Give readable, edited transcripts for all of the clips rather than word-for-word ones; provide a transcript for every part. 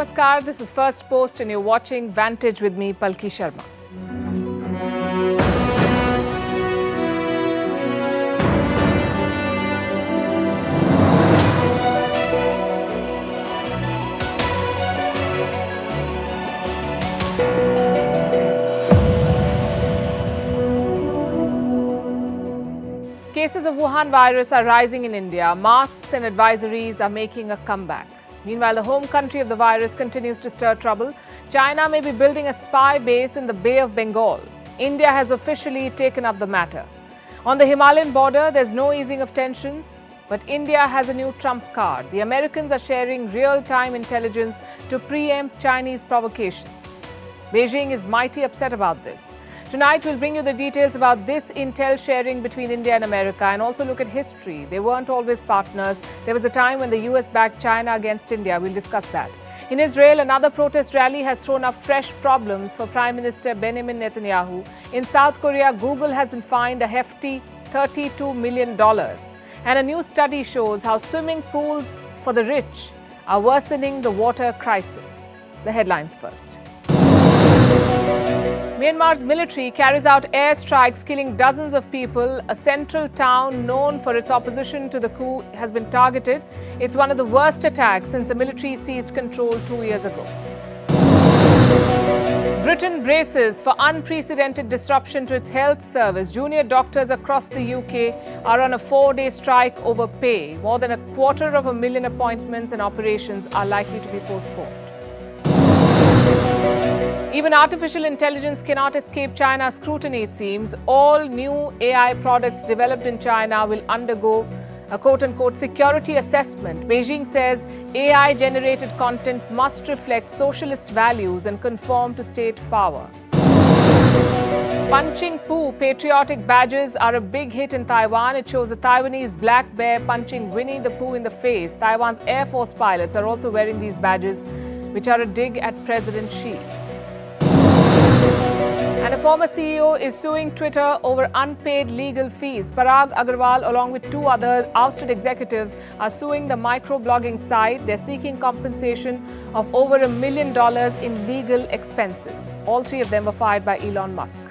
Namaskar, this is Firstpost and you're watching Vantage with me, Palki Sharma. Cases of Wuhan virus are rising in India. Masks and advisories are making a comeback. Meanwhile, the home country of the virus continues to stir trouble. China may be building a spy base in the Bay of Bengal. India has officially taken up the matter. On the Himalayan border, there's no easing of tensions, but India has a new trump card. The Americans are sharing real-time intelligence to preempt Chinese provocations. Beijing is mighty upset about this. Tonight, we'll bring you the details about this intel sharing between India and America and also look at history. They weren't always partners. There was a time when the US backed China against India. We'll discuss that. In Israel, another protest rally has thrown up fresh problems for Prime Minister Benjamin Netanyahu. In South Korea, Google has been fined a hefty $32 million. And a new study shows how swimming pools for the rich are worsening the water crisis. The headlines first. Myanmar's military carries out airstrikes, killing dozens of people. A central town known for its opposition to the coup has been targeted. It's one of the worst attacks since the military seized control 2 years ago. Britain braces for unprecedented disruption to its health service. Junior doctors across the UK are on a 4-day strike over pay. More than 250,000 appointments and operations are likely to be postponed. Even artificial intelligence cannot escape China's scrutiny, it seems. All new AI products developed in China will undergo a quote-unquote security assessment. Beijing says AI-generated content must reflect socialist values and conform to state power. Punching Pooh patriotic badges are a big hit in Taiwan. It shows a Taiwanese black bear punching Winnie the Pooh in the face. Taiwan's Air Force pilots are also wearing these badges, which are a dig at President Xi. And a former CEO is suing Twitter over unpaid legal fees. Parag Agarwal, along with 2 other ousted executives, are suing the microblogging site. They're seeking compensation of over $1 million in legal expenses. All 3 of them were fired by Elon Musk.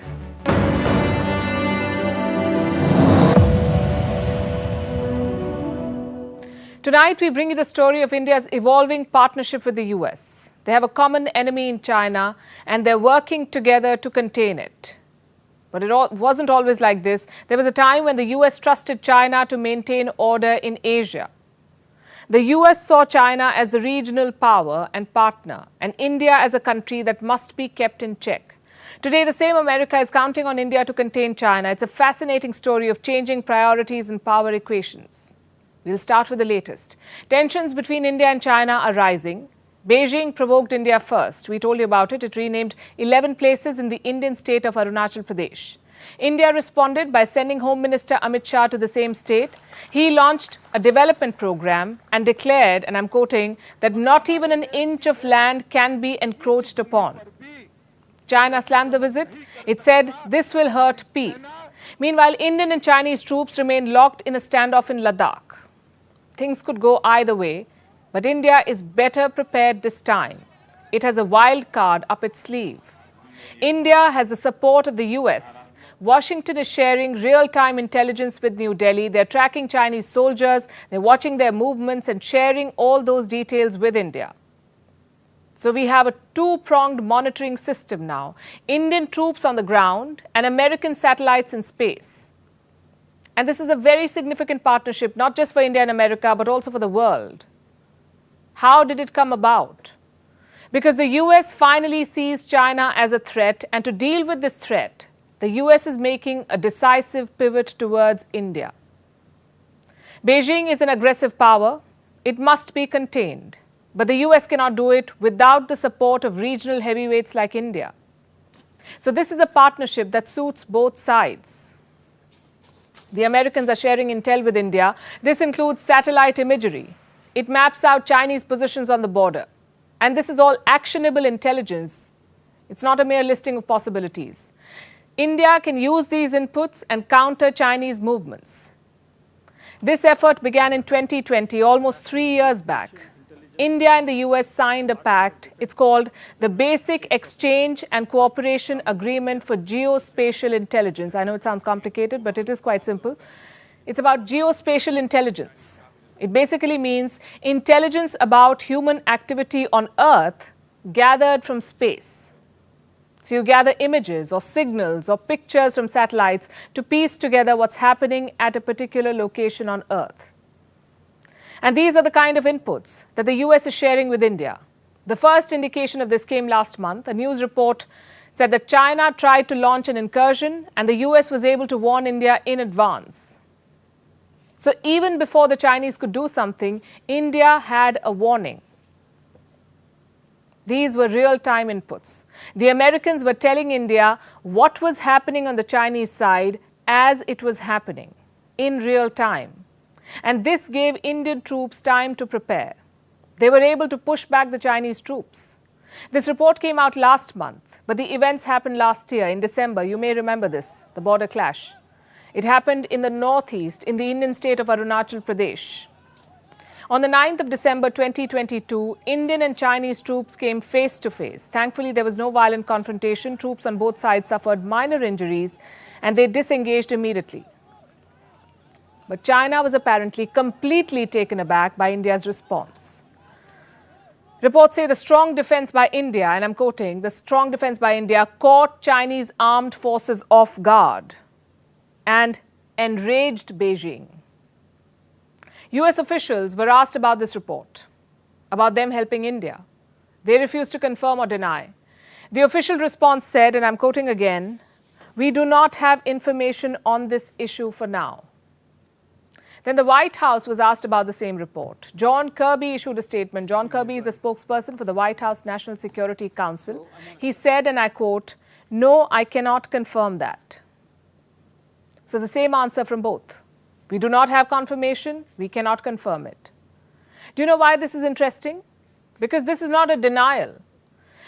Tonight, we bring you the story of India's evolving partnership with the US. They have a common enemy in China, and they're working together to contain it. But it wasn't always like this. There was a time when the US trusted China to maintain order in Asia. The US saw China as the regional power and partner, and India as a country that must be kept in check. Today, the same America is counting on India to contain China. It's a fascinating story of changing priorities and power equations. We'll start with the latest. Tensions between India and China are rising. Beijing provoked India first. We told you about it. It renamed 11 places in the Indian state of Arunachal Pradesh. India responded by sending Home Minister Amit Shah to the same state. He launched a development program and declared, and I'm quoting, that not even an inch of land can be encroached upon. China slammed the visit. It said this will hurt peace. Meanwhile, Indian and Chinese troops remain locked in a standoff in Ladakh. Things could go either way. But India is better prepared this time. It has a wild card up its sleeve. India has the support of the US. Washington is sharing real-time intelligence with New Delhi. They're tracking Chinese soldiers. They're watching their movements and sharing all those details with India. So we have a 2-pronged monitoring system now. Indian troops on the ground and American satellites in space. And this is a very significant partnership, not just for India and America, but also for the world. How did it come about? Because the US finally sees China as a threat, and to deal with this threat, the US is making a decisive pivot towards India. Beijing is an aggressive power. It must be contained. But the US cannot do it without the support of regional heavyweights like India. So this is a partnership that suits both sides. The Americans are sharing intel with India. This includes satellite imagery. It maps out Chinese positions on the border. And this is all actionable intelligence. It's not a mere listing of possibilities. India can use these inputs and counter Chinese movements. This effort began in 2020, almost 3 years back. India and the US signed a pact. It's called the Basic Exchange and Cooperation Agreement for Geospatial Intelligence. I know it sounds complicated, but it is quite simple. It's about geospatial intelligence. It basically means intelligence about human activity on Earth gathered from space. So you gather images or signals or pictures from satellites to piece together what's happening at a particular location on Earth. And these are the kind of inputs that the US is sharing with India. The first indication of this came last month. A news report said that China tried to launch an incursion and the US was able to warn India in advance. So even before the Chinese could do something, India had a warning. These were real-time inputs. The Americans were telling India what was happening on the Chinese side as it was happening, in real time. And this gave Indian troops time to prepare. They were able to push back the Chinese troops. This report came out last month, but the events happened last year in December. You may remember this, the border clash. It happened in the northeast, in the Indian state of Arunachal Pradesh. On the 9th of December 2022, Indian and Chinese troops came face to face. Thankfully, there was no violent confrontation. Troops on both sides suffered minor injuries and they disengaged immediately. But China was apparently completely taken aback by India's response. Reports say the strong defense by India, and I'm quoting, the strong defense by India caught Chinese armed forces off guard and enraged Beijing. US officials were asked about this report, about them helping India. They refused to confirm or deny. The official response said, and I'm quoting again, "We do not have information on this issue for now." Then the White House was asked about the same report. John Kirby issued a statement. John Kirby is a spokesperson for the White House National Security Council. He said, and I quote, "No, I cannot confirm that." So the same answer from both. We do not have confirmation, we cannot confirm it. Do you know why this is interesting? Because this is not a denial.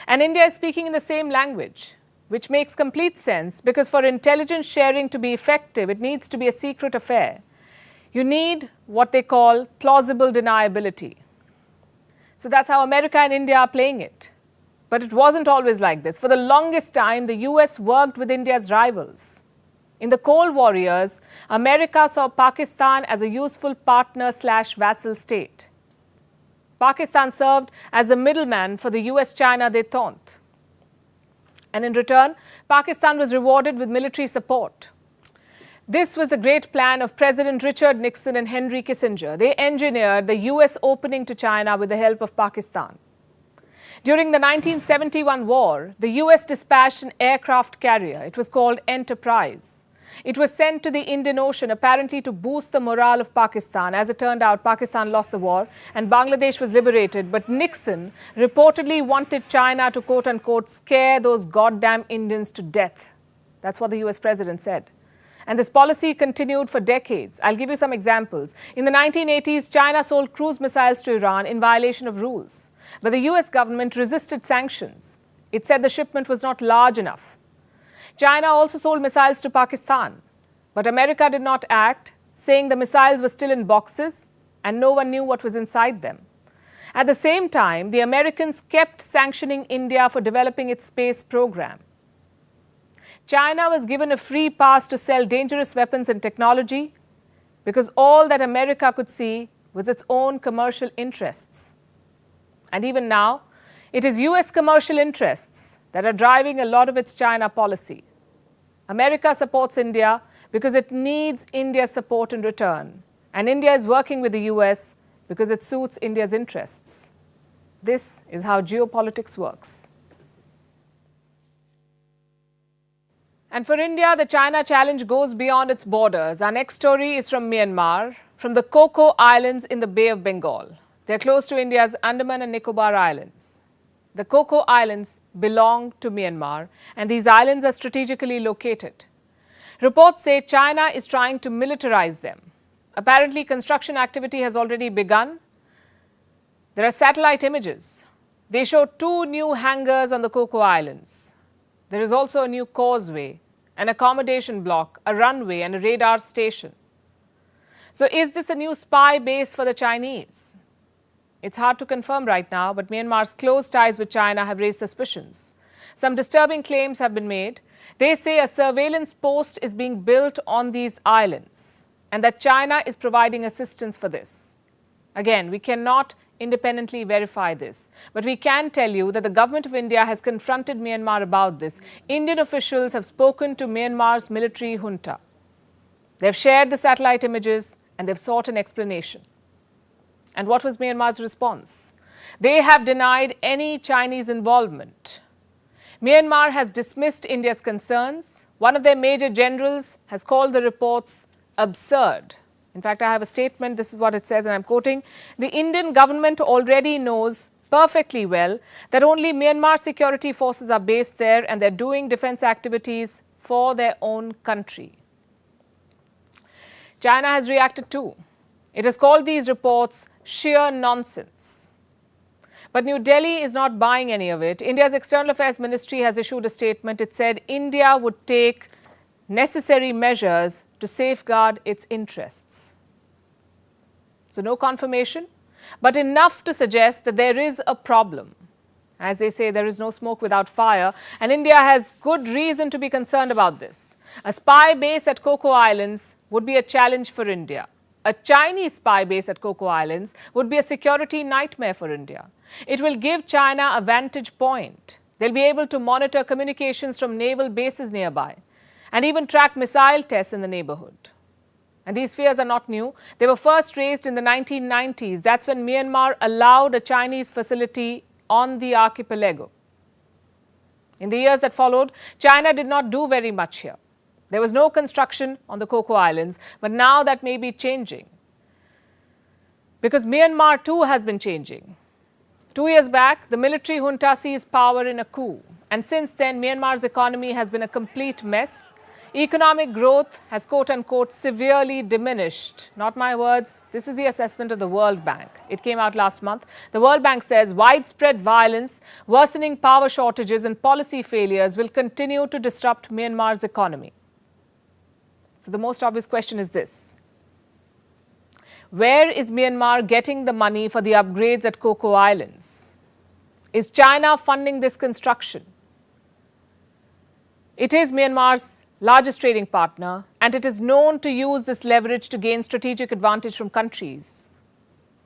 And India is speaking in the same language, which makes complete sense because for intelligence sharing to be effective, it needs to be a secret affair. You need what they call plausible deniability. So that's how America and India are playing it. But it wasn't always like this. For the longest time, the US worked with India's rivals. In the Cold War years, America saw Pakistan as a useful partner/vassal state. Pakistan served as the middleman for the US-China détente. And in return, Pakistan was rewarded with military support. This was the great plan of President Richard Nixon and Henry Kissinger. They engineered the US opening to China with the help of Pakistan. During the 1971 war, the US dispatched an aircraft carrier. It was called Enterprise. It was sent to the Indian Ocean apparently to boost the morale of Pakistan. As it turned out, Pakistan lost the war and Bangladesh was liberated. But Nixon reportedly wanted China to quote-unquote scare those goddamn Indians to death. That's what the US president said. And this policy continued for decades. I'll give you some examples. In the 1980s, China sold cruise missiles to Iran in violation of rules. But the US government resisted sanctions. It said the shipment was not large enough. China also sold missiles to Pakistan. But America did not act, saying the missiles were still in boxes and no one knew what was inside them. At the same time, the Americans kept sanctioning India for developing its space program. China was given a free pass to sell dangerous weapons and technology because all that America could see was its own commercial interests. And even now, it is US commercial interests that are driving a lot of its China policy. America supports India because it needs India's support in return. And India is working with the US because it suits India's interests. This is how geopolitics works. And for India, the China challenge goes beyond its borders. Our next story is from Myanmar, from the Coco Islands in the Bay of Bengal. They're close to India's Andaman and Nicobar Islands. The Coco Islands belong to Myanmar, and these islands are strategically located. Reports say China is trying to militarize them. Apparently, construction activity has already begun. There are satellite images. They show 2 new hangars on the Coco Islands. There is also a new causeway, an accommodation block, a runway, and a radar station. So is this a new spy base for the Chinese? It's hard to confirm right now, but Myanmar's close ties with China have raised suspicions. Some disturbing claims have been made. They say a surveillance post is being built on these islands and that China is providing assistance for this. Again, we cannot independently verify this, but we can tell you that the government of India has confronted Myanmar about this. Indian officials have spoken to Myanmar's military junta. They've shared the satellite images and they've sought an explanation. And what was Myanmar's response? They have denied any Chinese involvement. Myanmar has dismissed India's concerns. One of their major generals has called the reports absurd. In fact, I have a statement. This is what it says, and I'm quoting. The Indian government already knows perfectly well that only Myanmar security forces are based there and they're doing defense activities for their own country. China has reacted too. It has called these reports sheer nonsense. But New Delhi is not buying any of it. India's External Affairs Ministry has issued a statement. It said India would take necessary measures to safeguard its interests. So no confirmation, but enough to suggest that there is a problem. As they say, there is no smoke without fire, and India has good reason to be concerned about this. A spy base at Coco Islands would be a challenge for India. A Chinese spy base at Coco Islands would be a security nightmare for India. It will give China a vantage point. They'll be able to monitor communications from naval bases nearby and even track missile tests in the neighborhood. And these fears are not new. They were first raised in the 1990s. That's when Myanmar allowed a Chinese facility on the archipelago. In the years that followed, China did not do very much here. There was no construction on the Coco Islands, but now that may be changing. Because Myanmar too has been changing. 2 years back, the military junta seized power in a coup. And since then, Myanmar's economy has been a complete mess. Economic growth has quote-unquote severely diminished. Not my words. This is the assessment of the World Bank. It came out last month. The World Bank says widespread violence, worsening power shortages and policy failures will continue to disrupt Myanmar's economy. So the most obvious question is this. Where is Myanmar getting the money for the upgrades at Coco Islands? Is China funding this construction? It is Myanmar's largest trading partner, and it is known to use this leverage to gain strategic advantage from countries.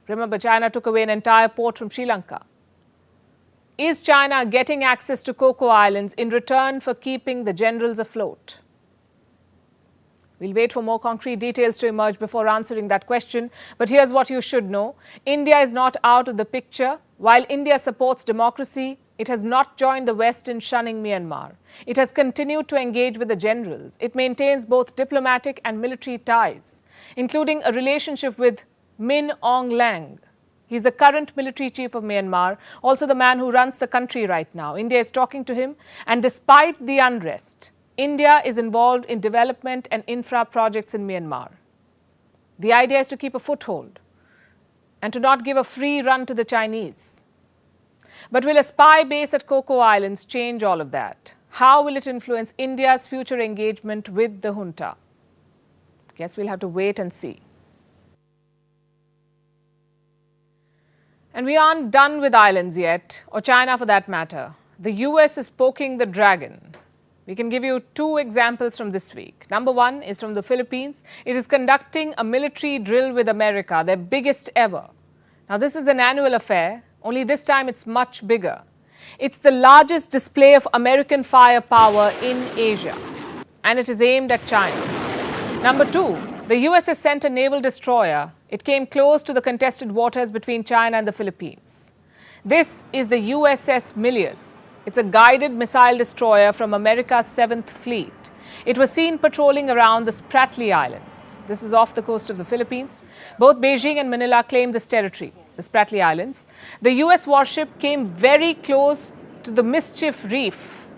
Remember, China took away an entire port from Sri Lanka. Is China getting access to Coco Islands in return for keeping the generals afloat? We'll wait for more concrete details to emerge before answering that question. But here's what you should know. India is not out of the picture. While India supports democracy, it has not joined the West in shunning Myanmar. It has continued to engage with the generals. It maintains both diplomatic and military ties, including a relationship with Min Aung Hlaing. He's the current military chief of Myanmar, also the man who runs the country right now. India is talking to him, and despite the unrest, India is involved in development and infra projects in Myanmar. The idea is to keep a foothold and to not give a free run to the Chinese. But will a spy base at Coco Islands change all of that? How will it influence India's future engagement with the junta? Guess we'll have to wait and see. And we aren't done with islands yet, or China for that matter. The US is poking the dragon. We can give you 2 examples from this week. Number 1 is from the Philippines. It is conducting a military drill with America, their biggest ever. Now, this is an annual affair, only this time it's much bigger. It's the largest display of American firepower in Asia, and it is aimed at China. Number 2, the US has sent a naval destroyer. It came close to the contested waters between China and the Philippines. This is the USS Milius. It's a guided missile destroyer from America's 7th Fleet. It was seen patrolling around the Spratly Islands. This is off the coast of the Philippines. Both Beijing and Manila claim this territory, the Spratly Islands. The US warship came very close to the Mischief Reef.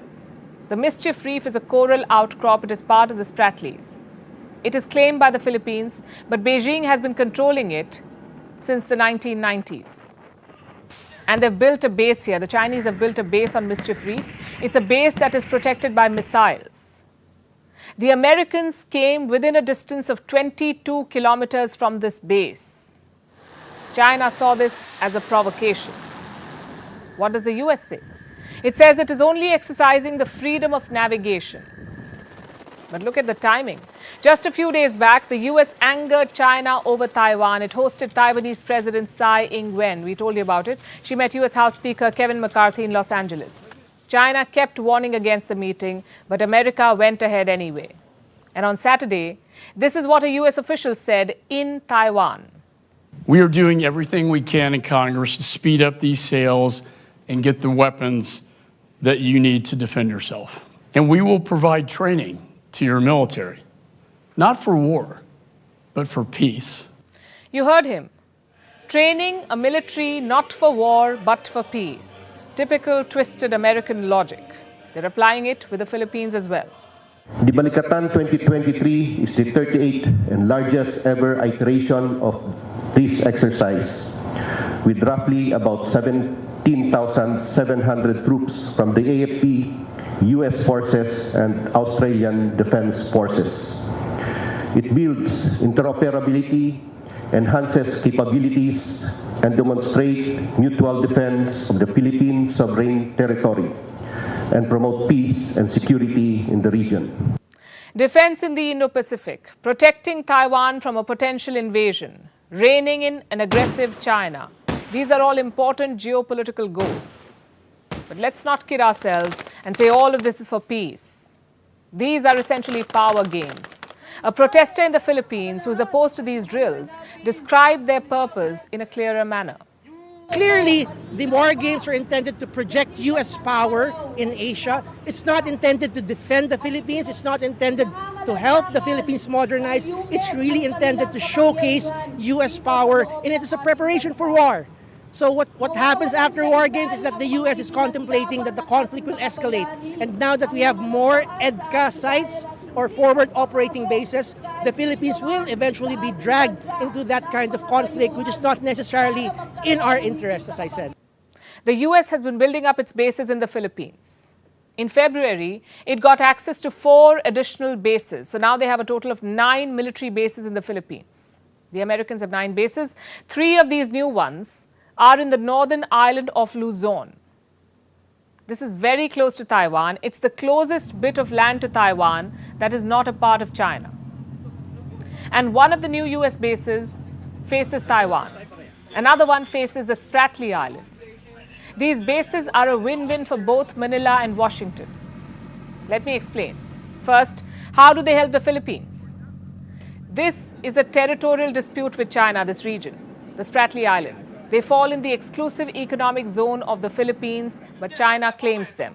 The Mischief Reef is a coral outcrop. It is part of the Spratlys. It is claimed by the Philippines, but Beijing has been controlling it since the 1990s. And they've built a base here. The Chinese have built a base on Mischief Reef. It's a base that is protected by missiles. The Americans came within a distance of 22 kilometers from this base. China saw this as a provocation. What does the US say? It says it is only exercising the freedom of navigation. But look at the timing. Just a few days back, the US angered China over Taiwan. It hosted Taiwanese President Tsai Ing-wen. We told you about it. She met US House Speaker Kevin McCarthy in Los Angeles. China kept warning against the meeting, but America went ahead anyway. And on Saturday, this is what a US official said in Taiwan. We are doing everything we can in Congress to speed up these sales and get the weapons that you need to defend yourself. And we will provide training to your military, not for war, but for peace. You heard him. Training a military not for war, but for peace. Typical twisted American logic. They're applying it with the Philippines as well. The Balikatan 2023 is the 38th and largest ever iteration of this exercise, with roughly about 17,700 troops from the AFP, US forces, and Australian Defence Forces. It builds interoperability, enhances capabilities, and demonstrates mutual defense of the Philippine sovereign territory, and promote peace and security in the region. Defense in the Indo-Pacific, protecting Taiwan from a potential invasion, reining in an aggressive China. These are all important geopolitical goals. But let's not kid ourselves and say all of this is for peace. These are essentially power games. A protester in the Philippines who is opposed to these drills described their purpose in a clearer manner. Clearly, the war games are intended to project U.S. power in Asia. It's not intended to defend the Philippines. It's not intended to help the Philippines modernize. It's really intended to showcase U.S. power, and it is a preparation for war. So what happens after war games is that the U.S. is contemplating that the conflict will escalate. And now that we have more EDCA sites or forward operating bases, the Philippines will eventually be dragged into that kind of conflict, which is not necessarily in our interest, as I said. The US has been building up its bases in the Philippines. In February, it got access to 4 additional bases. So now they have a total of 9 military bases in the Philippines. The Americans have 9 bases. 3 of these new ones are in the northern island of Luzon. This is very close to Taiwan. It's the closest bit of land to Taiwan that is not a part of China. And one of the new US bases faces Taiwan. Another one faces the Spratly Islands. These bases are a win-win for both Manila and Washington. Let me explain. First, how do they help the Philippines? This is a territorial dispute with China, this region. The Spratly Islands. They fall in the exclusive economic zone of the Philippines, but China claims them.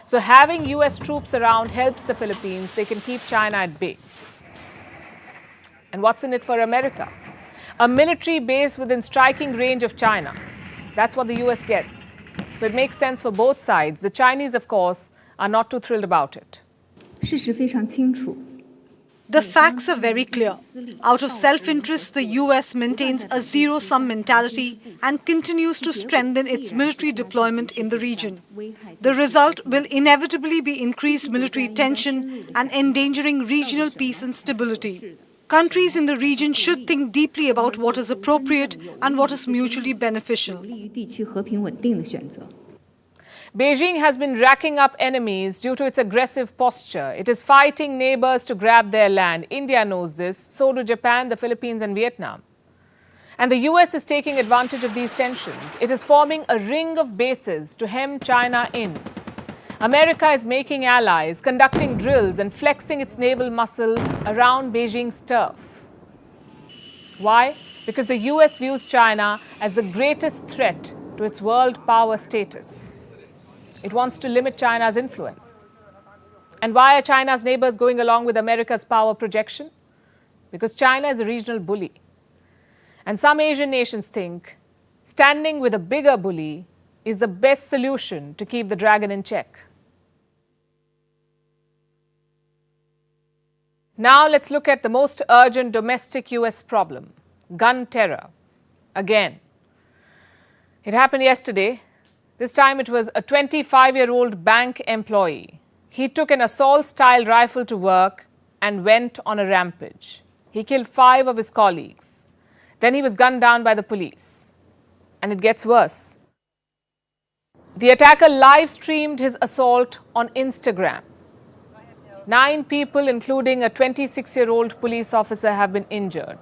So having US troops around helps the Philippines. They can keep China at bay. And what's in it for America? A military base within striking range of China. That's what the US gets. So it makes sense for both sides. The Chinese, of course, are not too thrilled about it. The facts are very clear. Out of self-interest, the US maintains a zero-sum mentality and continues to strengthen its military deployment in the region. The result will inevitably be increased military tension and endangering regional peace and stability. Countries in the region should think deeply about what is appropriate and what is mutually beneficial. Beijing has been racking up enemies due to its aggressive posture. It is fighting neighbors to grab their land. India knows this. So do Japan, the Philippines, and Vietnam. And the US is taking advantage of these tensions. It is forming a ring of bases to hem China in. America is making allies, conducting drills, and flexing its naval muscle around Beijing's turf. Why? Because the US views China as the greatest threat to its world power status. It wants to limit China's influence. And why are China's neighbors going along with America's power projection? Because China is a regional bully. And some Asian nations think standing with a bigger bully is the best solution to keep the dragon in check. Now let's look at the most urgent domestic US problem, gun terror. Again, it happened yesterday. This time it was a 25-year-old bank employee. He took an assault-style rifle to work and went on a rampage. He killed 5 of his colleagues. Then he was gunned down by the police. And it gets worse. The attacker live streamed his assault on Instagram. 9 people, including a 26-year-old police officer, have been injured.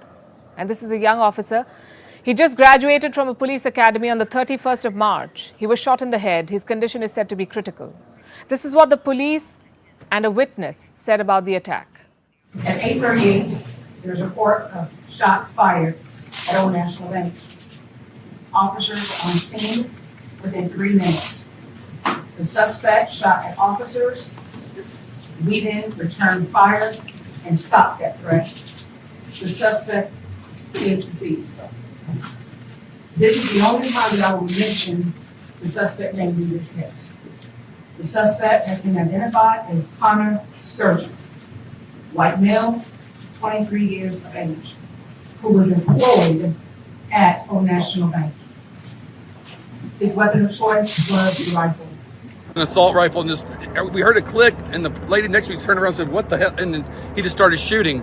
And this is a young officer. He just graduated from a police academy on the 31st of March. He was shot in the head. His condition is said to be critical. This is what the police and a witness said about the attack. At 8:38, there's a report of shots fired at Old National Bank. Officers were on scene within 3 minutes. The suspect shot at officers. We then returned fire and stopped that threat. The suspect is deceased. This is the only time that I will mention the suspect named in this case. The suspect has been identified as Connor Sturgeon, white male, 23 years of age, who was employed at Old National Bank. His weapon of choice was the rifle. An assault rifle, and just we heard a click, and the lady next to me turned around and said, "What the hell?" And then he just started shooting.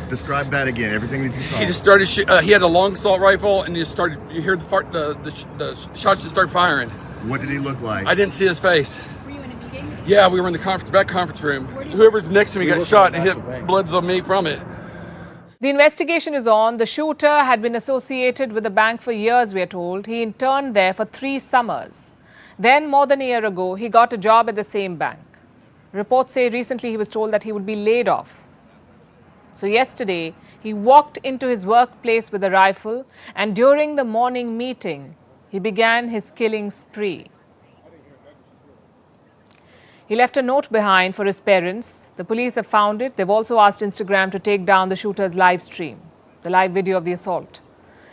Describe that again. Everything that you saw. He just started. He had a long assault rifle, and he just started. You hear the shots just start firing. What did he look like? I didn't see his face. Were you in a meeting? Yeah, we were in the back conference room. Whoever's next to me got shot, and hit bloods on me from it. The investigation is on. The shooter had been associated with the bank for years, we are told. He interned there for 3 summers. Then, more than a year ago, he got a job at the same bank. Reports say recently he was told that he would be laid off. So yesterday, he walked into his workplace with a rifle, and during the morning meeting, he began his killing spree. He left a note behind for his parents. The police have found it. They've also asked Instagram to take down the shooter's live stream, the live video of the assault.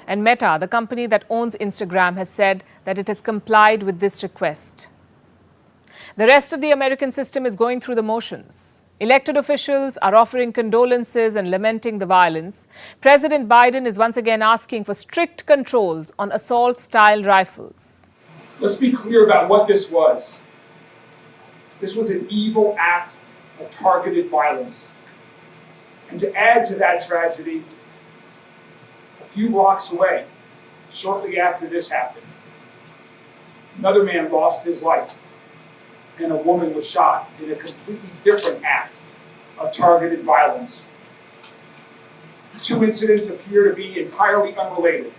And Meta, the company that owns Instagram, has said that it has complied with this request. The rest of the American system is going through the motions. Elected officials are offering condolences and lamenting the violence. President Biden is once again asking for strict controls on assault-style rifles. Let's be clear about what this was. This was an evil act of targeted violence. And to add to that tragedy, a few blocks away, shortly after this happened, another man lost his life and a woman was shot in a completely different act of targeted violence. The 2 incidents appear to be entirely unrelated,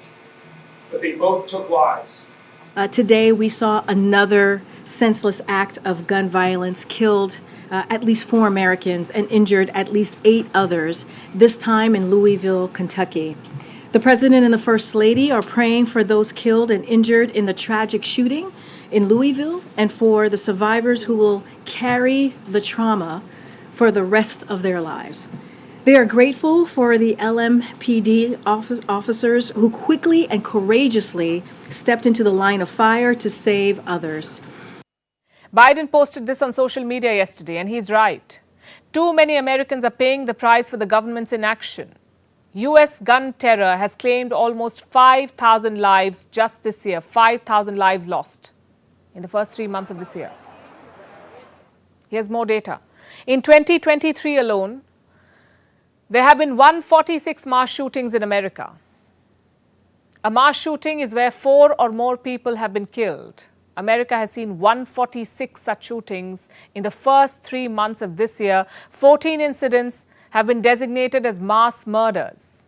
but they both took lives. Today we saw another senseless act of gun violence, killed at least 4 Americans and injured at least 8 others, this time in Louisville, Kentucky. The President and the First Lady are praying for those killed and injured in the tragic shooting in Louisville and for the survivors who will carry the trauma for the rest of their lives. They are grateful for the LMPD officers who quickly and courageously stepped into the line of fire to save others. Biden posted this on social media yesterday, and he's right. Too many Americans are paying the price for the government's inaction. U.S. gun terror has claimed almost 5,000 lives just this year. 5,000 lives lost in the first 3 months of this year. Here's more data. In 2023 alone, there have been 146 mass shootings in America. A mass shooting is where 4 or more people have been killed. America has seen 146 such shootings in the first 3 months of this year. 14 incidents have been designated as mass murders.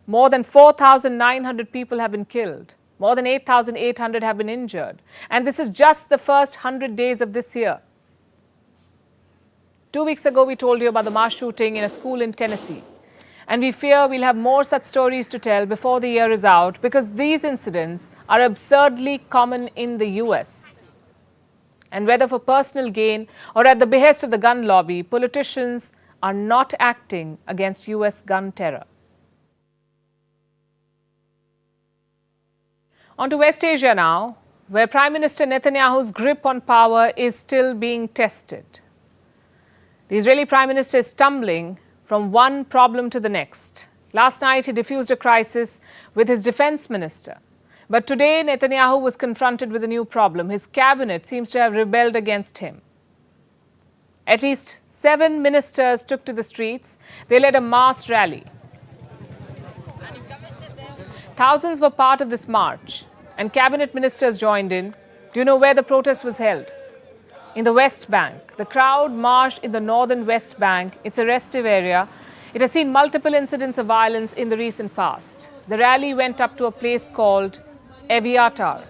More than 4,900 people have been killed. More than 8,800 have been injured. And this is just the first 100 days of this year. 2 weeks ago, we told you about the mass shooting in a school in Tennessee. And we fear we'll have more such stories to tell before the year is out, because these incidents are absurdly common in the US. And whether for personal gain or at the behest of the gun lobby, politicians are not acting against US gun terror. On to West Asia now, where Prime Minister Netanyahu's grip on power is still being tested. The Israeli Prime Minister is stumbling from one problem to the next. Last night, he diffused a crisis with his defense minister. But today, Netanyahu was confronted with a new problem. His cabinet seems to have rebelled against him. At least 7 ministers took to the streets. They led a mass rally. Thousands were part of this march, and cabinet ministers joined in. Do you know where the protest was held? In the West Bank. The crowd marched in the northern West Bank. It's a restive area. It has seen multiple incidents of violence in the recent past. The rally went up to a place called Eviatar.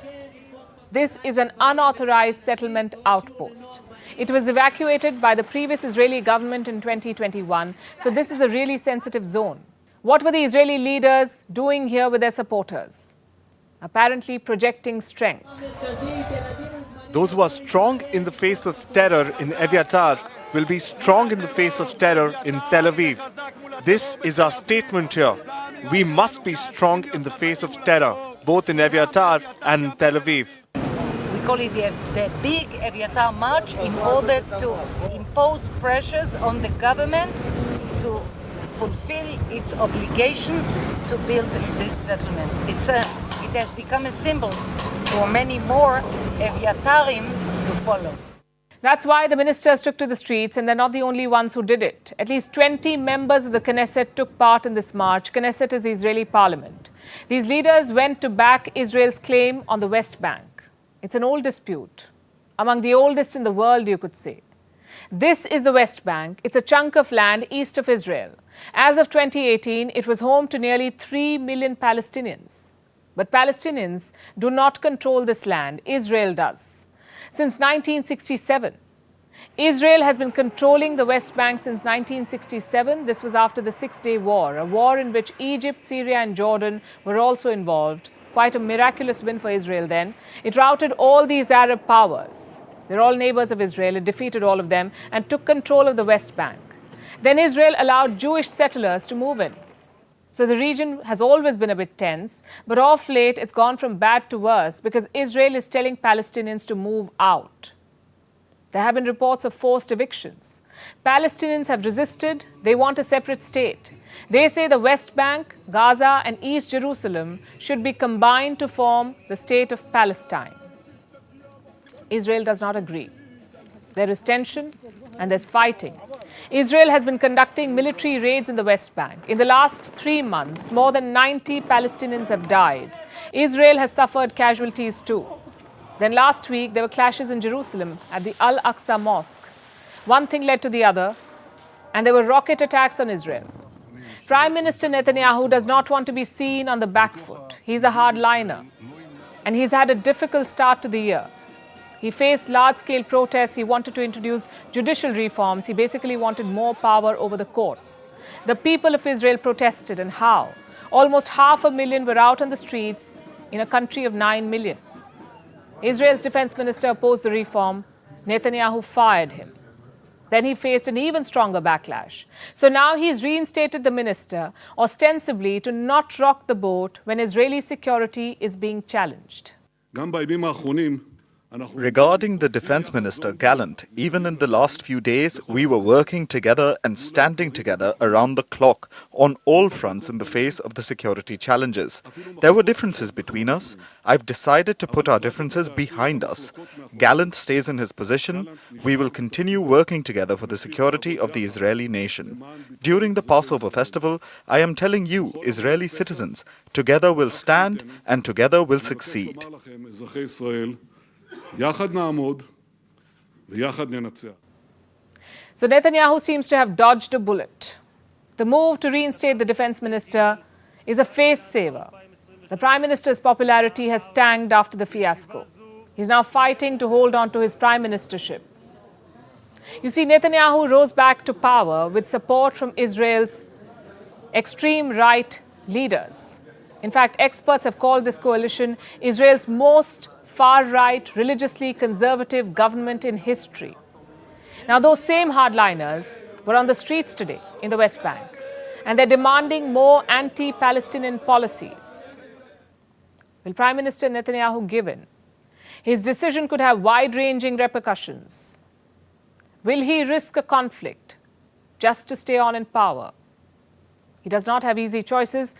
This is an unauthorized settlement outpost. It was evacuated by the previous Israeli government in 2021, so this is a really sensitive zone. What were the Israeli leaders doing here with their supporters? Apparently projecting strength. Those who are strong in the face of terror in Eviatar will be strong in the face of terror in Tel Aviv. This is our statement here. We must be strong in the face of terror, both in Eviatar and Tel Aviv. We call it the big Eviatar March in order to impose pressures on the government to fulfill its obligation to build this settlement. It has become a symbol for many more Eviatarim to follow. That's why the ministers took to the streets, and they're not the only ones who did it. At least 20 members of the Knesset took part in this march. Knesset is the Israeli parliament. These leaders went to back Israel's claim on the West Bank. It's an old dispute, among the oldest in the world, you could say. This is the West Bank. It's a chunk of land east of Israel. As of 2018, it was home to nearly 3 million Palestinians. But Palestinians do not control this land. Israel does. Since 1967. Israel has been controlling the West Bank since 1967. This was after the Six-Day War, a war in which Egypt, Syria and Jordan were also involved. Quite a miraculous win for Israel then. It routed all these Arab powers. They're all neighbors of Israel. It defeated all of them and took control of the West Bank. Then Israel allowed Jewish settlers to move in. So the region has always been a bit tense, but of late it's gone from bad to worse because Israel is telling Palestinians to move out. There have been reports of forced evictions. Palestinians have resisted. They want a separate state. They say the West Bank, Gaza and East Jerusalem should be combined to form the state of Palestine. Israel does not agree. There is tension and there's fighting. Israel has been conducting military raids in the West Bank. In the last 3 months, more than 90 Palestinians have died. Israel has suffered casualties too. Then last week, there were clashes in Jerusalem at the Al-Aqsa Mosque. One thing led to the other, and there were rocket attacks on Israel. Prime Minister Netanyahu does not want to be seen on the back foot. He's a hardliner, and he's had a difficult start to the year. He faced large-scale protests. He wanted to introduce judicial reforms. He basically wanted more power over the courts. The people of Israel protested, and how? Almost 500,000 were out on the streets in a country of 9 million. Israel's defense minister opposed the reform. Netanyahu fired him. Then he faced an even stronger backlash. So now he's reinstated the minister, ostensibly to not rock the boat when Israeli security is being challenged. Regarding the defense minister, Gallant, even in the last few days, we were working together and standing together around the clock on all fronts in the face of the security challenges. There were differences between us. I've decided to put our differences behind us. Gallant stays in his position. We will continue working together for the security of the Israeli nation. During the Passover festival, I am telling you, Israeli citizens, together we'll stand and together we'll succeed. So Netanyahu seems to have dodged a bullet. The move to reinstate the defense minister is a face saver. The prime minister's popularity has tanked after the fiasco. He's now fighting to hold on to his prime ministership. You see, Netanyahu rose back to power with support from Israel's extreme right leaders. In fact, experts have called this coalition Israel's most far-right, religiously conservative government in history. Now, those same hardliners were on the streets today in the West Bank, and they're demanding more anti-Palestinian policies. Will Prime Minister Netanyahu give in? His decision could have wide-ranging repercussions. Will he risk a conflict just to stay on in power? He does not have easy choices.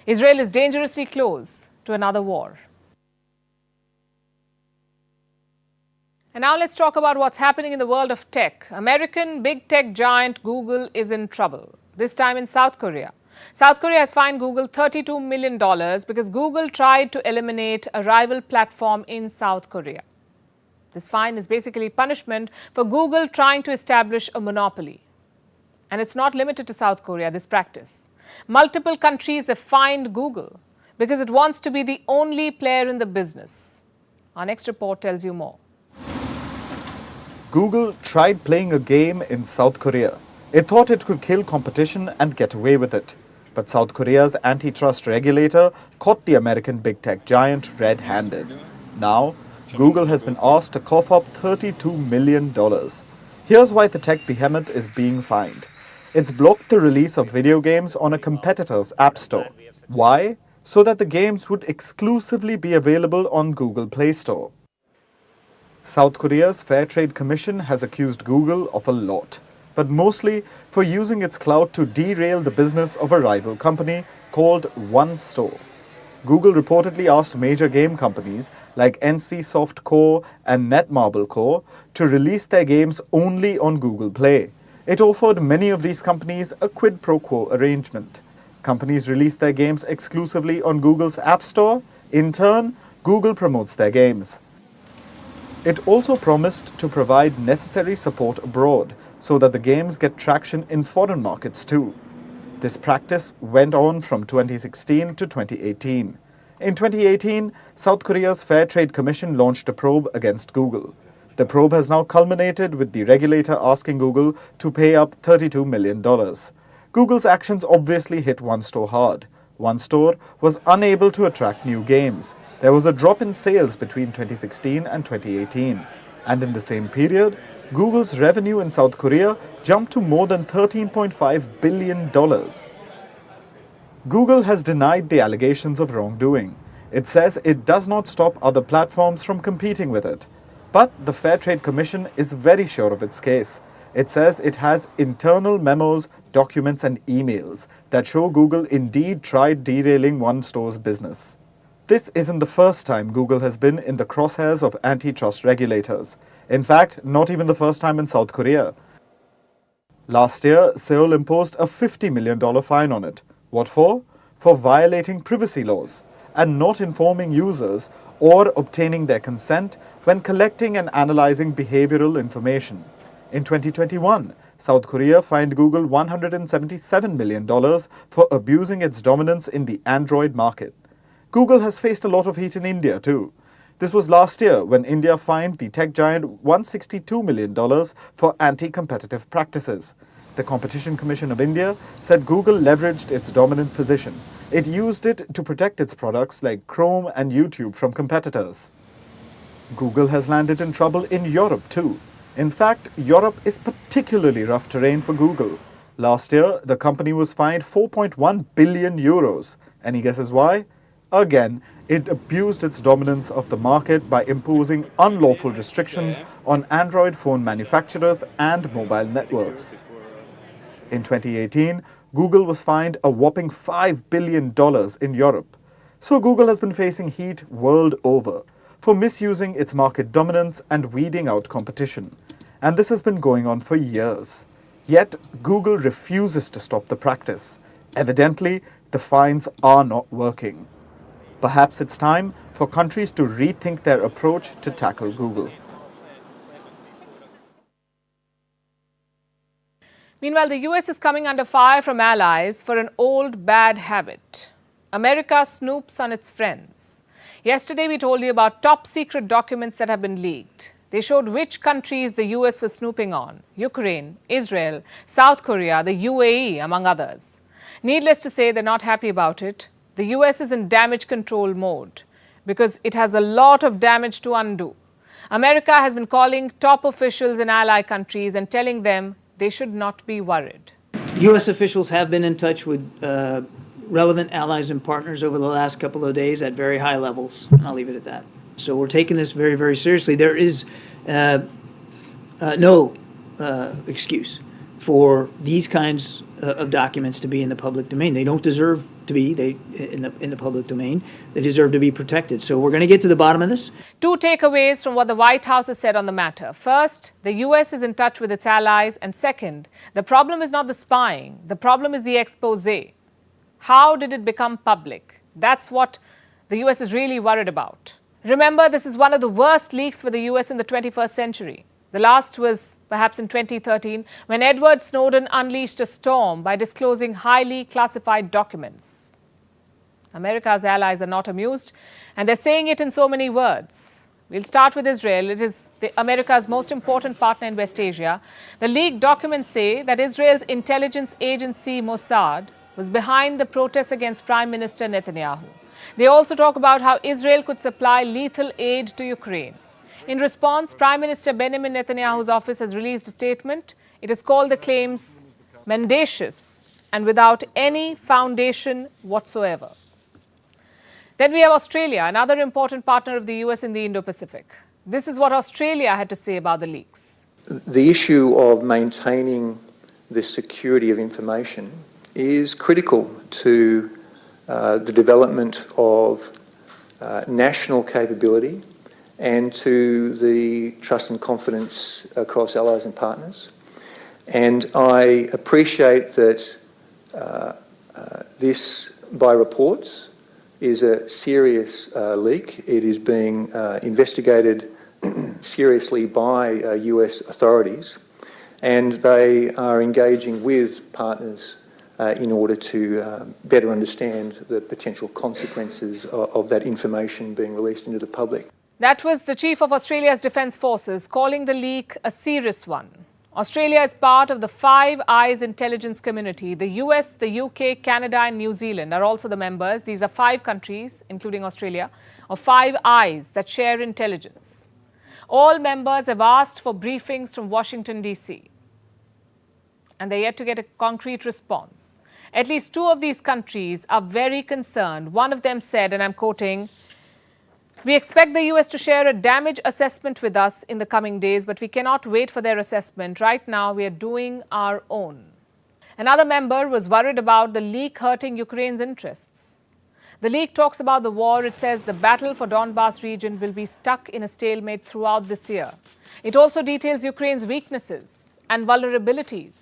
Israel is dangerously close to another war. And now let's talk about what's happening in the world of tech. American big tech giant Google is in trouble, this time in South Korea. South Korea has fined Google $32 million because Google tried to eliminate a rival platform in South Korea. This fine is basically punishment for Google trying to establish a monopoly. And it's not limited to South Korea, this practice. Multiple countries have fined Google because it wants to be the only player in the business. Our next report tells you more. Google tried playing a game in South Korea. It thought it could kill competition and get away with it. But South Korea's antitrust regulator caught the American big tech giant red-handed. Now, Google has been asked to cough up $32 million. Here's why the tech behemoth is being fined. It's blocked the release of video games on a competitor's app store. Why? So that the games would exclusively be available on Google Play Store. South Korea's Fair Trade Commission has accused Google of a lot, but mostly for using its clout to derail the business of a rival company called One Store. Google reportedly asked major game companies like NCSoft Corp and Netmarble Corp to release their games only on Google Play. It offered many of these companies a quid pro quo arrangement. Companies release their games exclusively on Google's App Store. In turn, Google promotes their games. It also promised to provide necessary support abroad so that the games get traction in foreign markets too. This practice went on from 2016 to 2018. In 2018, South Korea's Fair Trade Commission launched a probe against Google. The probe has now culminated with the regulator asking Google to pay up $32 million. Google's actions obviously hit One Store hard. One Store was unable to attract new games. There was a drop in sales between 2016 and 2018. And in the same period, Google's revenue in South Korea jumped to more than $13.5 billion. Google has denied the allegations of wrongdoing. It says it does not stop other platforms from competing with it. But the Fair Trade Commission is very sure of its case. It says it has internal memos, documents and emails that show Google indeed tried derailing One Store's business. This isn't the first time Google has been in the crosshairs of antitrust regulators. In fact, not even the first time in South Korea. Last year, Seoul imposed a $50 million fine on it. What for? For violating privacy laws and not informing users or obtaining their consent when collecting and analyzing behavioral information. In 2021, South Korea fined Google $177 million for abusing its dominance in the Android market. Google has faced a lot of heat in India too. This was last year when India fined the tech giant $162 million for anti-competitive practices. The Competition Commission of India said Google leveraged its dominant position. It used it to protect its products like Chrome and YouTube from competitors. Google has landed in trouble in Europe too. In fact, Europe is particularly rough terrain for Google. Last year, the company was fined 4.1 billion euros. Any guesses why? Again, it abused its dominance of the market by imposing unlawful restrictions on Android phone manufacturers and mobile networks. In 2018, Google was fined a whopping $5 billion in Europe. So Google has been facing heat world over for misusing its market dominance and weeding out competition. And this has been going on for years. Yet, Google refuses to stop the practice. Evidently, the fines are not working. Perhaps it's time for countries to rethink their approach to tackle Google. Meanwhile, the US is coming under fire from allies for an old bad habit. America snoops on its friends. Yesterday, we told you about top secret documents that have been leaked. They showed which countries the US was snooping on: Ukraine, Israel, South Korea, the UAE, among others. Needless to say, they're not happy about it. The US is in damage control mode because it has a lot of damage to undo. America has been calling top officials in ally countries and telling them they should not be worried. U.S. officials have been in touch with relevant allies and partners over the last couple of days at very high levels, and I'll leave it at that. So we're taking this very, very seriously. There is no excuse for these kinds of documents to be in the public domain. They don't deserve to be in the public domain. They deserve to be protected. So we're going to get to the bottom of this. Two takeaways from what the White House has said on the matter. First, the US is in touch with its allies. And second, the problem is not the spying. The problem is the expose. How did it become public? That's what the US is really worried about. Remember, this is one of the worst leaks for the US in the 21st century. The last was perhaps in 2013, when Edward Snowden unleashed a storm by disclosing highly classified documents. America's allies are not amused, and they're saying it in so many words. We'll start with Israel. It is America's most important partner in West Asia. The leaked documents say that Israel's intelligence agency Mossad was behind the protests against Prime Minister Netanyahu. They also talk about how Israel could supply lethal aid to Ukraine. In response, Prime Minister Benjamin Netanyahu's office has released a statement. It has called the claims mendacious and without any foundation whatsoever. Then we have Australia, another important partner of the US in the Indo-Pacific. This is what Australia had to say about the leaks. The issue of maintaining the security of information is critical to the development of national capability and to the trust and confidence across allies and partners. And I appreciate that this, by reports, is a serious leak. It is being investigated seriously by US authorities, and they are engaging with partners in order to better understand the potential consequences of that information being released into the public. That was the chief of Australia's Defence Forces calling the leak a serious one. Australia is part of the Five Eyes intelligence community. The US, the UK, Canada and New Zealand are also the members. These are 5 countries, including Australia, of Five Eyes that share intelligence. All members have asked for briefings from Washington, D.C. and they're yet to get a concrete response. At least 2 of these countries are very concerned. One of them said, and I'm quoting, "We expect the US to share a damage assessment with us in the coming days, but we cannot wait for their assessment. Right now, we are doing our own." Another member was worried about the leak hurting Ukraine's interests. The leak talks about the war. It says the battle for Donbas region will be stuck in a stalemate throughout this year. It also details Ukraine's weaknesses and vulnerabilities.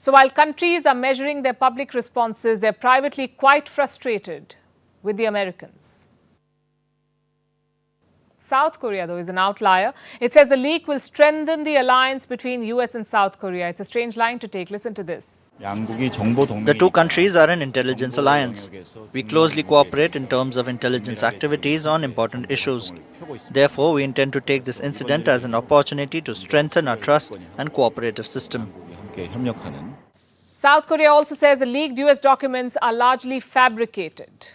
So while countries are measuring their public responses, they're privately quite frustrated with the Americans. South Korea, though, is an outlier. It says the leak will strengthen the alliance between US and South Korea. It's a strange line to take. Listen to this. The 2 countries are an intelligence alliance. We closely cooperate in terms of intelligence activities on important issues. Therefore, we intend to take this incident as an opportunity to strengthen our trust and cooperative system. South Korea also says the leaked US documents are largely fabricated.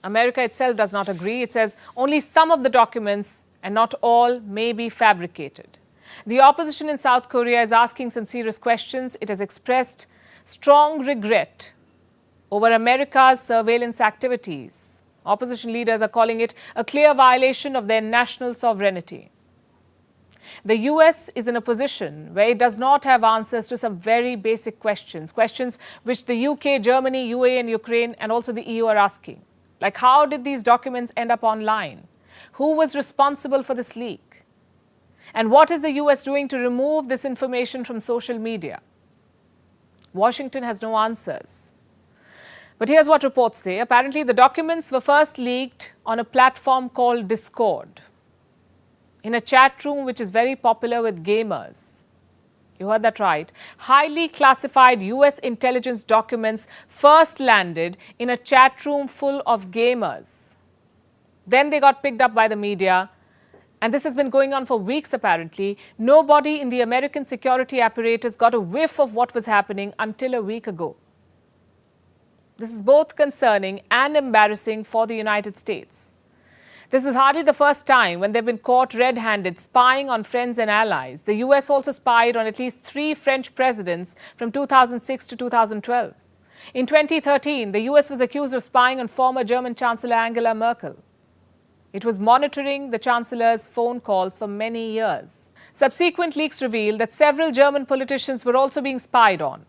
America itself does not agree. It says only some of the documents and not all may be fabricated. The opposition in South Korea is asking some serious questions. It has expressed strong regret over America's surveillance activities. Opposition leaders are calling it a clear violation of their national sovereignty. The US is in a position where it does not have answers to some very basic questions, questions which the UK, Germany, UAE and Ukraine and also the EU are asking. Like, how did these documents end up online? Who was responsible for this leak? And what is the US doing to remove this information from social media? Washington has no answers. But here's what reports say. Apparently, the documents were first leaked on a platform called Discord, in a chat room which is very popular with gamers. You heard that right. Highly classified US intelligence documents first landed in a chat room full of gamers. Then they got picked up by the media. And this has been going on for weeks, apparently. Nobody in the American security apparatus got a whiff of what was happening until a week ago. This is both concerning and embarrassing for the United States. This is hardly the first time when they've been caught red-handed spying on friends and allies. The US also spied on at least 3 French presidents from 2006 to 2012. In 2013, the US was accused of spying on former German Chancellor Angela Merkel. It was monitoring the Chancellor's phone calls for many years. Subsequent leaks revealed that several German politicians were also being spied on.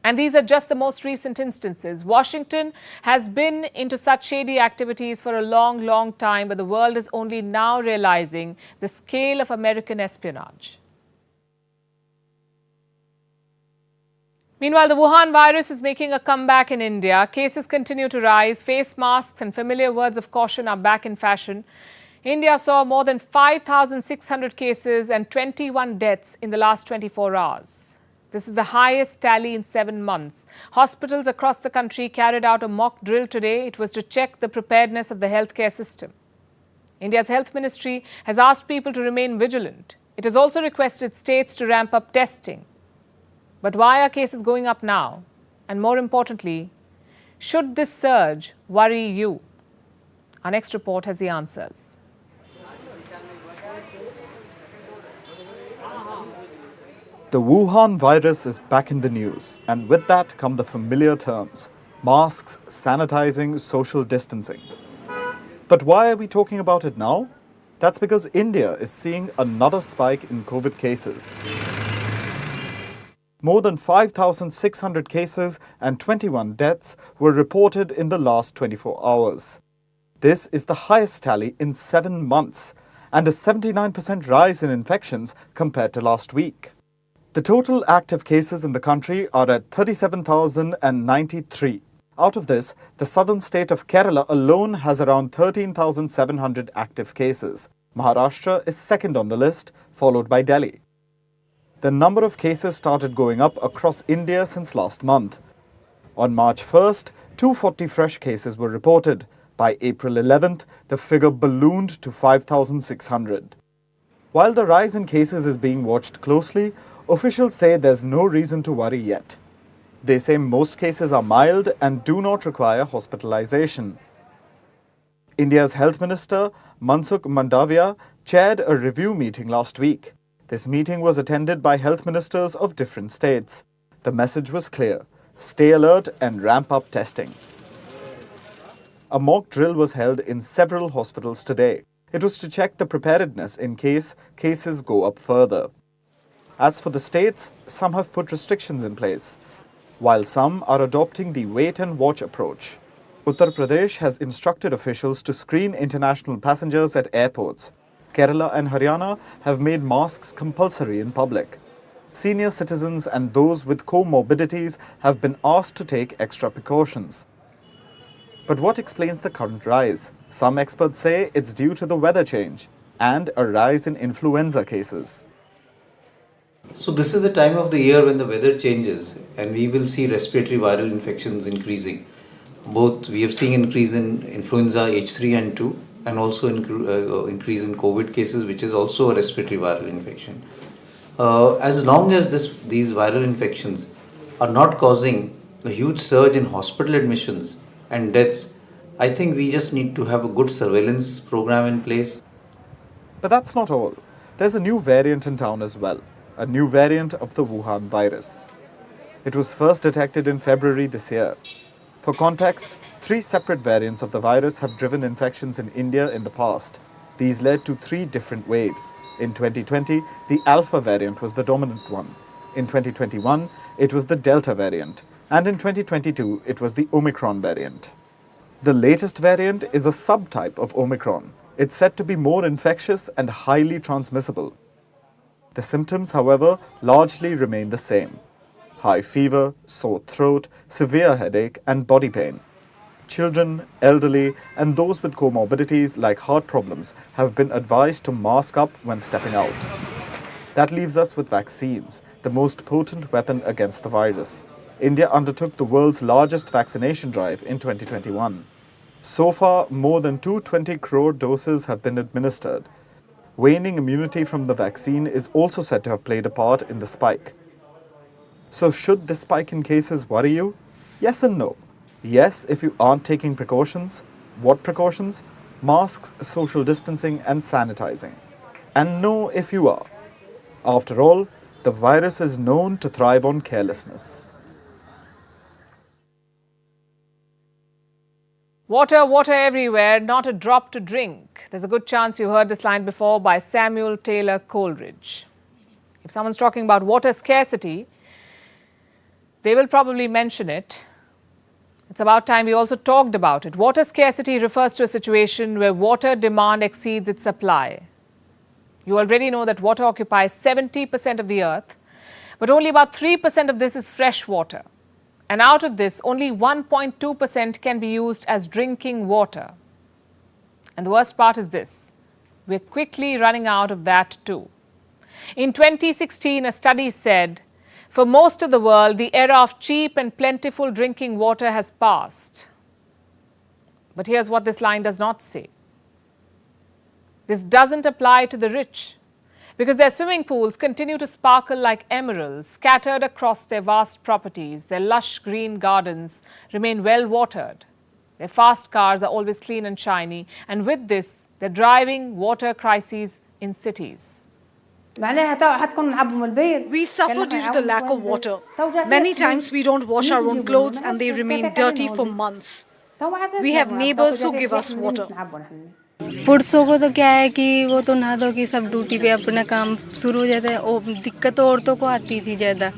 And these are just the most recent instances. Washington has been into such shady activities for a long, long time, but the world is only now realizing the scale of American espionage. Meanwhile, the Wuhan virus is making a comeback in India. Cases continue to rise. Face masks and familiar words of caution are back in fashion. India saw more than 5,600 cases and 21 deaths in the last 24 hours. This is the highest tally in 7 months. Hospitals across the country carried out a mock drill today. It was to check the preparedness of the healthcare system. India's health ministry has asked people to remain vigilant. It has also requested states to ramp up testing. But why are cases going up now? And more importantly, should this surge worry you? Our next report has the answers. The Wuhan virus is back in the news, and with that come the familiar terms: masks, sanitizing, social distancing. But why are we talking about it now? That's because India is seeing another spike in COVID cases. More than 5,600 cases and 21 deaths were reported in the last 24 hours. This is the highest tally in 7 months and a 79% rise in infections compared to last week. The total active cases in the country are at 37,093. Out of this, the southern state of Kerala alone has around 13,700 active cases. Maharashtra is second on the list, followed by Delhi. The number of cases started going up across India since last month. On March 1st, 240 fresh cases were reported. By April 11th, the figure ballooned to 5,600. While the rise in cases is being watched closely, officials say there's no reason to worry yet. They say most cases are mild and do not require hospitalization. India's Health Minister, Mansukh Mandavia, chaired a review meeting last week. This meeting was attended by health ministers of different states. The message was clear: stay alert and ramp up testing. A mock drill was held in several hospitals today. It was to check the preparedness in case cases go up further. As for the states, some have put restrictions in place, while some are adopting the wait-and-watch approach. Uttar Pradesh has instructed officials to screen international passengers at airports. Kerala and Haryana have made masks compulsory in public. Senior citizens and those with comorbidities have been asked to take extra precautions. But what explains the current rise? Some experts say it's due to the weather change and a rise in influenza cases. So this is the time of the year when the weather changes and we will see respiratory viral infections increasing. Both we have seen increase in influenza H3 and 2 and also increase in COVID cases, which is also a respiratory viral infection. As long as these viral infections are not causing a huge surge in hospital admissions and deaths, I think we just need to have a good surveillance program in place. But that's not all. There's a new variant in town as well. A new variant of the Wuhan virus. It was first detected in February this year. For context, 3 separate variants of the virus have driven infections in India in the past. These led to 3 different waves. In 2020, the Alpha variant was the dominant one. In 2021, it was the Delta variant. And in 2022, it was the Omicron variant. The latest variant is a subtype of Omicron. It's said to be more infectious and highly transmissible. The symptoms, however, largely remain the same: high fever, sore throat, severe headache, and body pain. Children, elderly, and those with comorbidities like heart problems have been advised to mask up when stepping out. That leaves us with vaccines, the most potent weapon against the virus. India undertook the world's largest vaccination drive in 2021. So far, more than 220 crore doses have been administered. Waning immunity from the vaccine is also said to have played a part in the spike. So should this spike in cases worry you? Yes and no. Yes, if you aren't taking precautions. What precautions? Masks, social distancing, and sanitizing. And no, if you are. After all, the virus is known to thrive on carelessness. Water, water everywhere, not a drop to drink. There's a good chance you heard this line before by Samuel Taylor Coleridge. If someone's talking about water scarcity, they will probably mention it. It's about time we also talked about it. Water scarcity refers to a situation where water demand exceeds its supply. You already know that water occupies 70% of the earth. But only about 3% of this is fresh water. And out of this, only 1.2% can be used as drinking water. And the worst part is this: we're quickly running out of that too. In 2016, a study said, for most of the world, the era of cheap and plentiful drinking water has passed. But here's what this line does not say. This doesn't apply to the rich, because their swimming pools continue to sparkle like emeralds scattered across their vast properties. Their lush green gardens remain well watered. Their fast cars are always clean and shiny, and with this, they're driving water crises in cities. We suffer due to the lack of water. Many times we don't wash our own clothes and they remain dirty for months. We have neighbors who give us water. पुरुषों को तो क्या है कि वो तो नहा धो के सब ड्यूटी पे अपना काम शुरू हो जाता है। वो दिक्कत तो औरतों को आती थी ज़्यादा,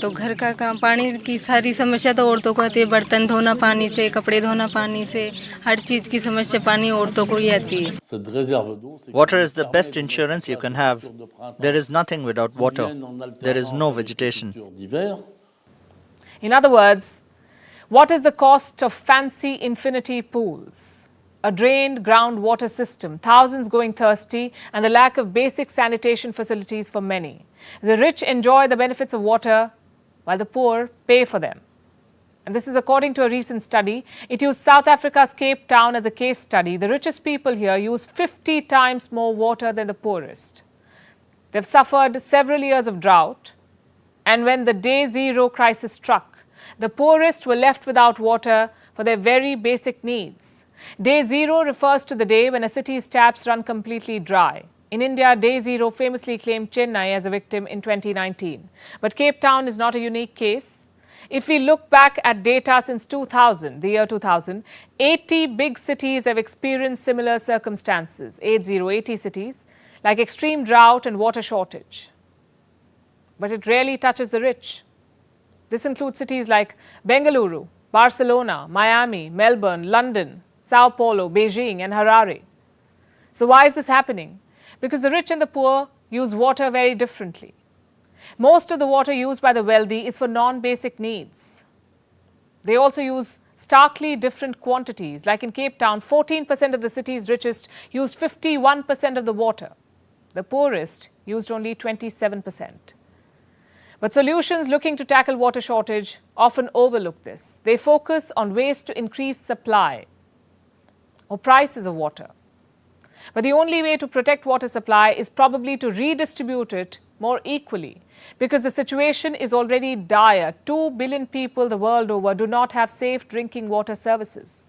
तो घर का काम, पानी की सारी समस्या तो औरतों को आती है। बर्तन धोना पानी से, कपड़े धोना पानी से, हर चीज़ की समस्या पानी औरतों को ही आती है। Water is the best insurance you can have. There is nothing without water. There is no vegetation. In other words, what is the cost of fancy infinity pools? A drained groundwater system, thousands going thirsty, and the lack of basic sanitation facilities for many. The rich enjoy the benefits of water, while the poor pay for them. And this is according to a recent study. It used South Africa's Cape Town as a case study. The richest people here use 50 times more water than the poorest. They've suffered several years of drought, and when the day zero crisis struck, the poorest were left without water for their very basic needs. Day zero refers to the day when a city's taps run completely dry. In India, Day Zero famously claimed Chennai as a victim in 2019. But Cape Town is not a unique case. If we look back at data since 2000, the year 2000, 80 big cities have experienced similar circumstances, 80 cities, like extreme drought and water shortage. But it rarely touches the rich. This includes cities like Bengaluru, Barcelona, Miami, Melbourne, London, Sao Paulo, Beijing and Harare. So why is this happening? Because the rich and the poor use water very differently. Most of the water used by the wealthy is for non-basic needs. They also use starkly different quantities. Like in Cape Town, 14% of the city's richest used 51% of the water. The poorest used only 27%. But solutions looking to tackle water shortage often overlook this. They focus on ways to increase supply or prices of water. But the only way to protect water supply is probably to redistribute it more equally, because the situation is already dire. 2 billion people the world over do not have safe drinking water services.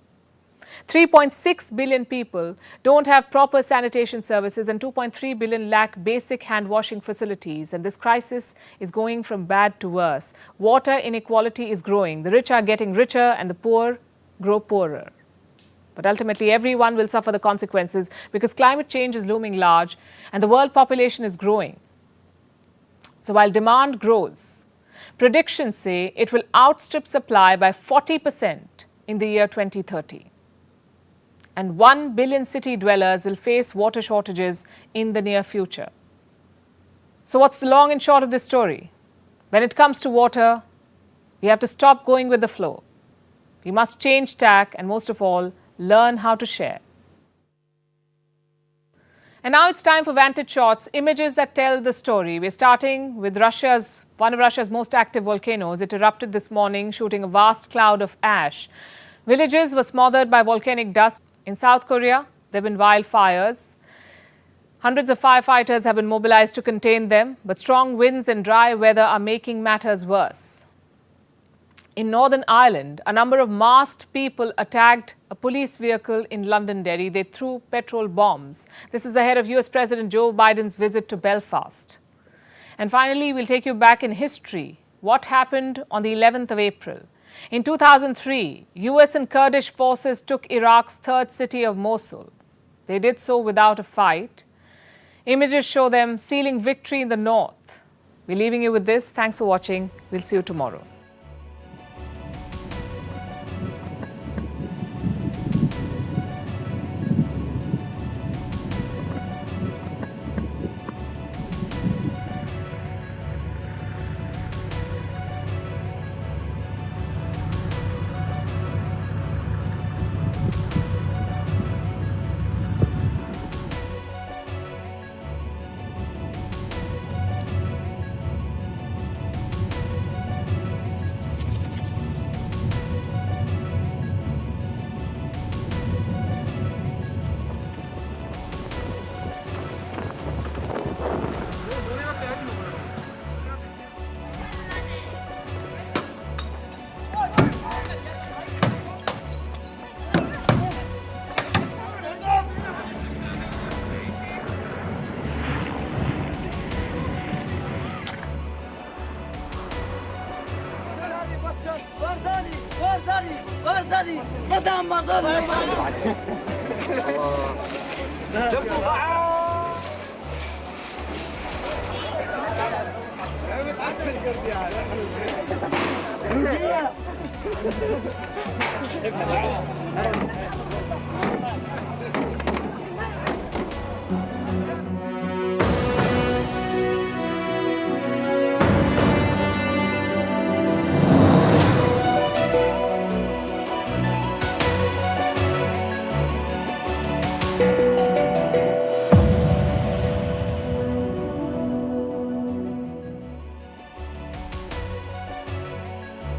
3.6 billion people don't have proper sanitation services, and 2.3 billion lack basic hand washing facilities. And this crisis is going from bad to worse. Water inequality is growing. The rich are getting richer and the poor grow poorer. But ultimately, everyone will suffer the consequences, because climate change is looming large and the world population is growing. So while demand grows, predictions say it will outstrip supply by 40% in the year 2030. And 1 billion city dwellers will face water shortages in the near future. So what's the long and short of this story? When it comes to water, we have to stop going with the flow. We must change tack and, most of all, learn how to share. And now it's time for Vantage Shots, images that tell the story. We're starting with one of Russia's most active volcanoes. It erupted this morning, shooting a vast cloud of ash. Villages were smothered by volcanic dust. In South Korea, there have been wildfires. Hundreds of firefighters have been mobilized to contain them, but strong winds and dry weather are making matters worse. In Northern Ireland, a number of masked people attacked a police vehicle in Londonderry. They threw petrol bombs. This is ahead of US President Joe Biden's visit to Belfast. And finally, we'll take you back in history. What happened on the 11th of April? In 2003, US and Kurdish forces took Iraq's third city of Mosul. They did so without a fight. Images show them sealing victory in the north. We're leaving you with this. Thanks for watching. We'll see you tomorrow.